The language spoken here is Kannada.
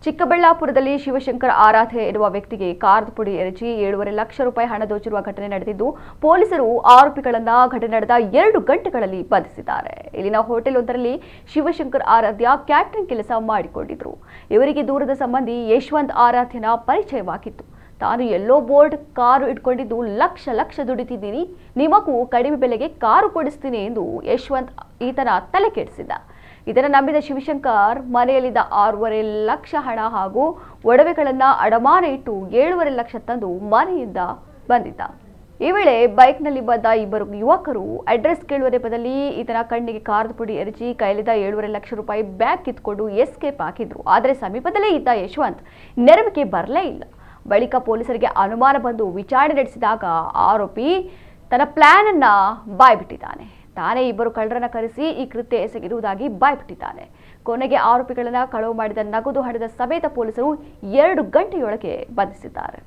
ಚಿಕ್ಕಬಳ್ಳಾಪುರದಲ್ಲಿ ಶಿವಶಂಕರ್ ಆರಾಧೆ ಎನ್ನುವ ವ್ಯಕ್ತಿಗೆ ಕಾರದ ಪುಡಿ ಎರಚಿ 7.5 ಲಕ್ಷ ರೂಪಾಯಿ ಹಣ ದೋಚಿರುವ ಘಟನೆ ನಡೆದಿದ್ದು ಪೊಲೀಸರು ಆರೋಪಿಗಳನ್ನು ಘಟನೆ ನಡೆದ 2 ಗಂಟೆಗಳಲ್ಲಿ ಬಂಧಿಸಿದ್ದಾರೆ. ಇಲ್ಲಿನ ಹೋಟೆಲ್ ಒಂದರಲ್ಲಿ ಶಿವಶಂಕರ್ ಆರಾಧ್ಯ ಕ್ಯಾಟರಿಂಗ್ ಕೆಲಸ ಮಾಡಿಕೊಂಡಿದ್ರು. ಇವರಿಗೆ ದೂರದ ಸಂಬಂಧಿ ಯಶವಂತ್ ಆರಾಧ್ಯನ ಪರಿಚಯವಾಗಿತ್ತು. ತಾನು ಎಲ್ಲೋ ಬೋರ್ಡ್ ಕಾರು ಇಟ್ಕೊಂಡಿದ್ದು ಲಕ್ಷ ದುಡಿತಿದ್ದೀನಿ, ನಿಮಗೂ ಕಡಿಮೆ ಬೆಲೆಗೆ ಕಾರು ಕೊಡಿಸ್ತೀನಿ ಎಂದು ಯಶವಂತ್ ಈತನ ತಲೆ ಕೆಡಿಸಿದ್ದ. ಇದನ್ನು ನಂಬಿದ ಶಿವಶಂಕರ್ ಮನೆಯಲ್ಲಿದ್ದ 6.5 ಲಕ್ಷ ಹಣ ಹಾಗೂ ಒಡವೆಗಳನ್ನು ಅಡಮಾನ ಇಟ್ಟು 7.5 ಲಕ್ಷ ತಂದು ಮನೆಯಿಂದ ಬಂದಿದ್ದ. ಈ ವೇಳೆ ಬೈಕ್ನಲ್ಲಿ ಬಂದ ಇಬ್ಬರು ಯುವಕರು ಅಡ್ರೆಸ್ ಕೇಳುವ ನೆಪದಲ್ಲಿ ಈತನ ಕಣ್ಣಿಗೆ ಕಾರದ ಪುಡಿ ಎರಚಿ ಕೈಲಿದ್ದ 7.5 ಲಕ್ಷ ರೂಪಾಯಿ ಬ್ಯಾಗ್ ಕಿತ್ಕೊಂಡು ಎಸ್ಕೇಪ್ ಹಾಕಿದ್ರು. ಆದರೆ ಸಮೀಪದಲ್ಲೇ ಇದ್ದ ಯಶವಂತ್ ನೆರವಿಗೆ ಬರಲೇ ಇಲ್ಲ. ಬಳಿಕ ಪೊಲೀಸರಿಗೆ ಅನುಮಾನ ಬಂದು ವಿಚಾರಣೆ ನಡೆಸಿದಾಗ ಆರೋಪಿ ತನ್ನ ಪ್ಲಾನ್ ಅನ್ನ ಬಾಯ್ಬಿಟ್ಟಿದ್ದಾನೆ. ತಾನೇ ಇಬ್ಬರು ಕಳ್ಳರನ್ನ ಕರೆಸಿ ಈ ಕೃತ್ಯ ಎಸಗಿರುವುದಾಗಿ ಬಾಯ್ಬಿಟ್ಟಿದ್ದಾನೆ. ಕೊನೆಗೆ ಆರೋಪಿಗಳನ್ನ ಕಳವು ಮಾಡಿದ ನಗದು ಹಣದ ಸಮೇತ ಪೊಲೀಸರು 2 ಗಂಟೆಯೊಳಗೆ ಬಂಧಿಸಿದ್ದಾರೆ.